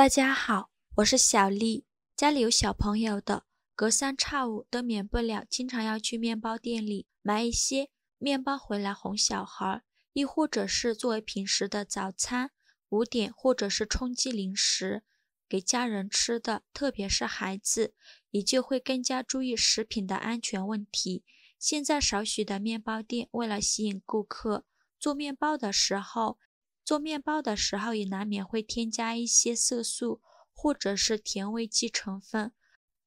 大家好，我是小丽。家里有小朋友的，隔三差五都免不了经常要去面包店里买一些面包回来哄小孩，亦或者是作为平时的早餐、午点或者是充饥零食给家人吃的，特别是孩子，也就会更加注意食品的安全问题。现在少许的面包店为了吸引顾客，做面包的时候也难免会添加一些色素或者是甜味剂成分。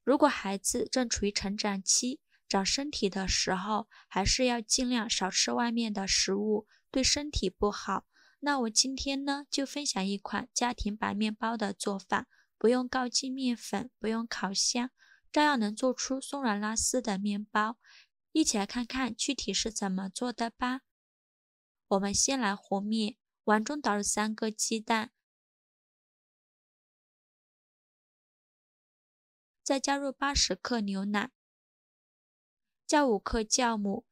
如果孩子正处于成长期、长身体的时候，还是要尽量少吃外面的食物，对身体不好。那我今天呢，就分享一款家庭版面包的做法，不用高筋面粉，不用烤箱，照样能做出松软拉丝的面包。一起来看看具体是怎么做的吧。我们先来和面，碗中倒入3个鸡蛋，再加入80克牛奶，加5克酵母，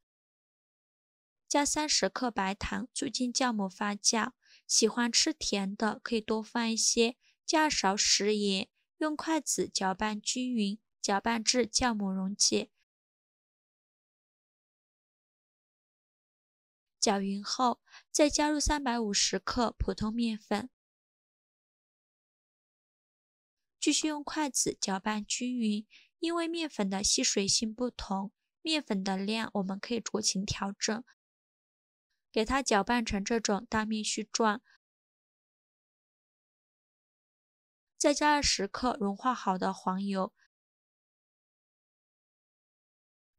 加30克白糖，促进酵母发酵。喜欢吃甜的可以多放一些，加2勺食盐，用筷子搅拌均匀，搅拌至酵母溶解。搅匀后，再加入350克普通面粉，继续用筷子搅拌均匀。因为面粉的吸水性不同，面粉的量我们可以酌情调整，给它搅拌成这种大面絮状。再加20克融化好的黄油，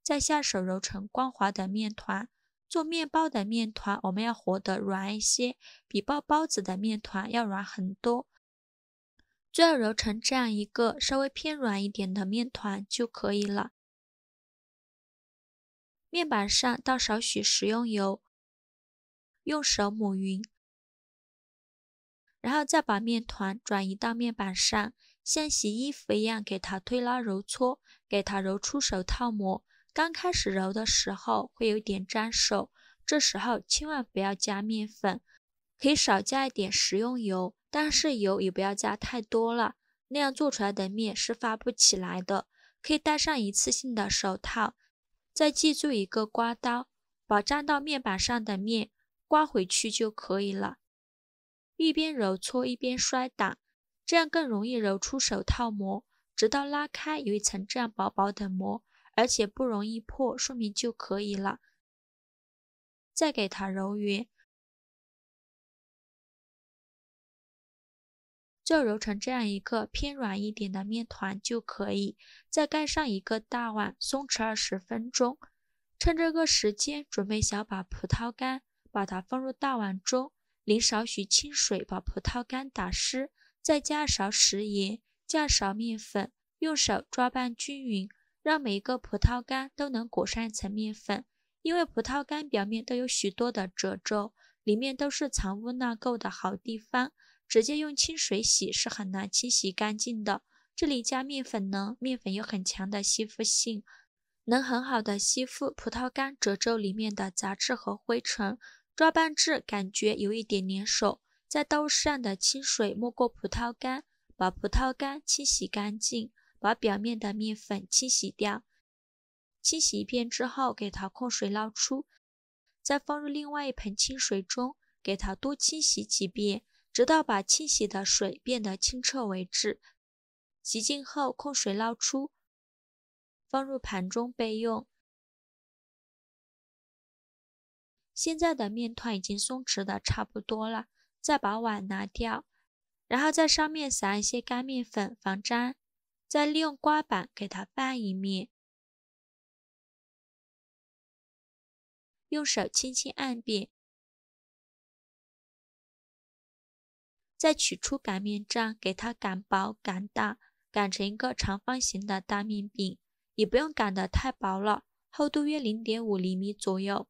再下手揉成光滑的面团。做面包的面团我们要和得软一些，比包包子的面团要软很多。最后揉成这样一个稍微偏软一点的面团就可以了。面板上倒少许食用油，用手抹匀，然后再把面团转移到面板上，像洗衣服一样给它推拉揉搓，给它揉出手套膜。刚开始揉的时候会有点粘手，这时候千万不要加面粉，可以少加一点食用油，但是油也不要加太多了，那样做出来的面是发不起来的。可以戴上一次性的手套，再记住一个刮刀，把粘到面板上的面刮回去就可以了。一边揉搓一边摔打，这样更容易揉出手套膜，直到拉开有一层这样薄薄的膜，而且不容易破，说明就可以了。再给它揉匀，就揉成这样一个偏软一点的面团就可以。再盖上一个大碗，松弛20分钟。趁这个时间准备小把葡萄干，把它放入大碗中，淋少许清水把葡萄干打湿，再加勺食盐，加勺面粉，用手抓拌均匀，让每一个葡萄干都能裹上一层面粉。因为葡萄干表面都有许多的褶皱，里面都是藏污纳垢的好地方，直接用清水洗是很难清洗干净的。这里加面粉呢，面粉有很强的吸附性，能很好的吸附葡萄干褶皱里面的杂质和灰尘。抓拌至感觉有一点粘手，再倒入适量的清水没过葡萄干，把葡萄干清洗干净，把表面的面粉清洗掉。清洗一遍之后，给它控水捞出，再放入另外一盆清水中，给它多清洗几遍，直到把清洗的水变得清澈为止。洗净后控水捞出，放入盘中备用。现在的面团已经松弛的差不多了，再把碗拿掉，然后在上面撒一些干面粉防粘，再利用刮板给它拌一面，用手轻轻按扁，再取出擀面杖给它擀薄擀大，擀成一个长方形的大面饼，也不用擀得太薄了，厚度约 0.5 厘米左右，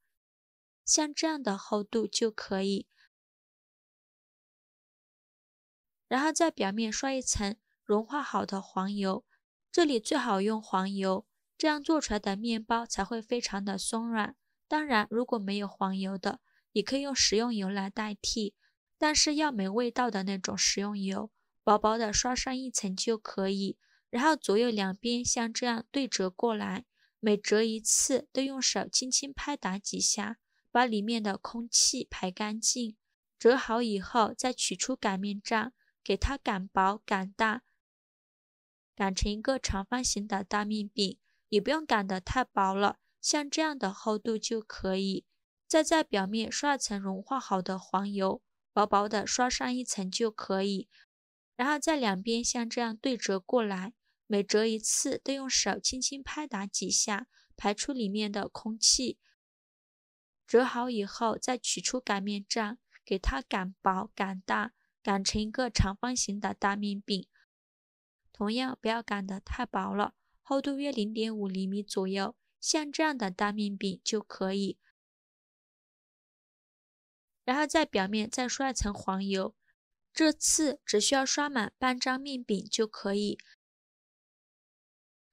像这样的厚度就可以。然后在表面刷一层融化好的黄油，这里最好用黄油，这样做出来的面包才会非常的松软。当然如果没有黄油的，也可以用食用油来代替，但是要没味道的那种食用油，薄薄的刷上一层就可以，然后左右两边像这样对折过来，每折一次都用手轻轻拍打几下，把里面的空气排干净。折好以后再取出擀面杖，给它擀薄擀大，擀成一个长方形的大面饼，也不用擀得太薄了，像这样的厚度就可以。再在表面刷层融化好的黄油，薄薄的刷上一层就可以，然后在两边像这样对折过来，每折一次都用手轻轻拍打几下，排出里面的空气。折好以后再取出擀面杖，给它擀薄擀大，擀成一个长方形的大面饼。同样不要擀得太薄了，厚度约 0.5 厘米左右，像这样的大面饼就可以。然后在表面再刷一层黄油，这次只需要刷满半张面饼就可以，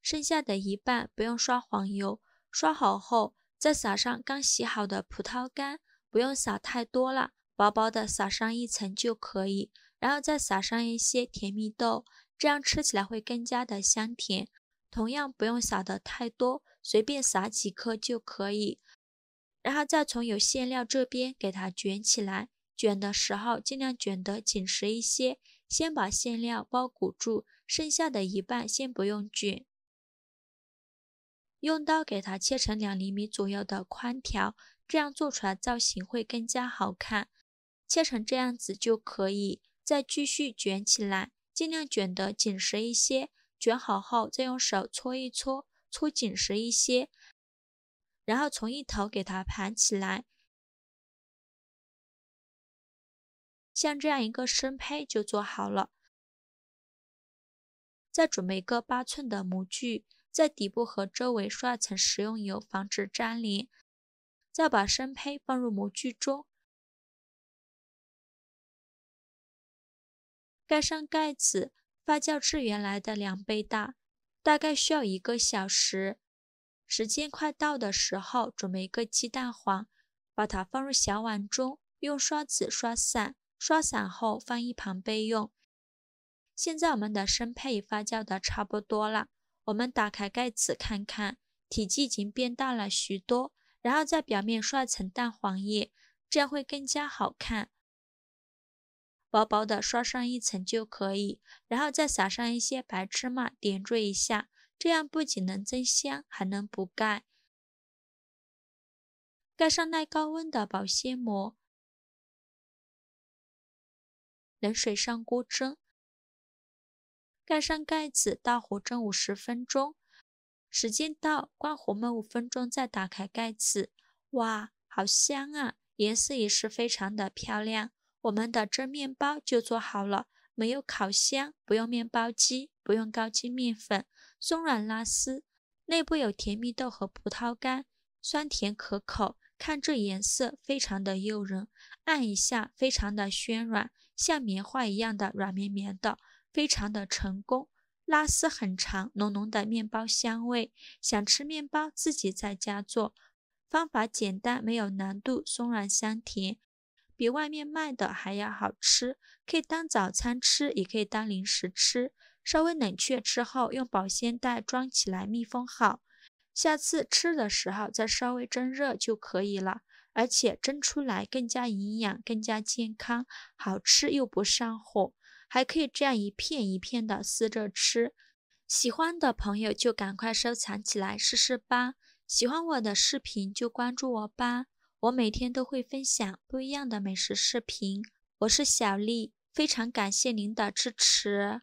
剩下的一半不用刷黄油。刷好后再撒上刚洗好的葡萄干，不用撒太多了，薄薄的撒上一层就可以，然后再撒上一些甜蜜豆，这样吃起来会更加的香甜。同样不用撒的太多，随便撒几颗就可以。然后再从有馅料这边给它卷起来，卷的时候尽量卷得紧实一些，先把馅料包裹住，剩下的一半先不用卷。用刀给它切成2厘米左右的宽条，这样做出来造型会更加好看。切成这样子就可以，再继续卷起来，尽量卷得紧实一些。卷好后再用手搓一搓，搓紧实一些，然后从一头给它盘起来，像这样一个生胚就做好了。再准备一个8寸的模具，在底部和周围刷层食用油，防止粘连。再把生胚放入模具中，盖上盖子，发酵至原来的2倍大，大概需要1个小时。时间快到的时候，准备一个鸡蛋黄，把它放入小碗中，用刷子刷散，刷散后放一旁备用。现在我们的生胚已发酵的差不多了，我们打开盖子看看，体积已经变大了许多，然后在表面刷层蛋黄液，这样会更加好看。薄薄的刷上一层就可以，然后再撒上一些白芝麻点缀一下，这样不仅能增香，还能补钙。盖上耐高温的保鲜膜，冷水上锅蒸，盖上盖子，大火蒸50分钟。时间到，关火焖5分钟，再打开盖子。哇，好香啊！颜色也是非常的漂亮。我们的蒸面包就做好了，没有烤箱，不用面包机，不用高筋面粉，松软拉丝，内部有甜蜜豆和葡萄干，酸甜可口。看这颜色非常的诱人，按一下非常的暄软，像棉花一样的软绵绵的，非常的成功。拉丝很长，浓浓的面包香味。想吃面包自己在家做，方法简单，没有难度，松软香甜，比外面卖的还要好吃。可以当早餐吃，也可以当零食吃。稍微冷却之后，用保鲜袋装起来密封好。下次吃的时候再稍微蒸热就可以了，而且蒸出来更加营养，更加健康，好吃又不上火。还可以这样一片一片的撕着吃。喜欢的朋友就赶快收藏起来试试吧。喜欢我的视频就关注我吧，我每天都会分享不一样的美食视频。我是小丽，非常感谢您的支持。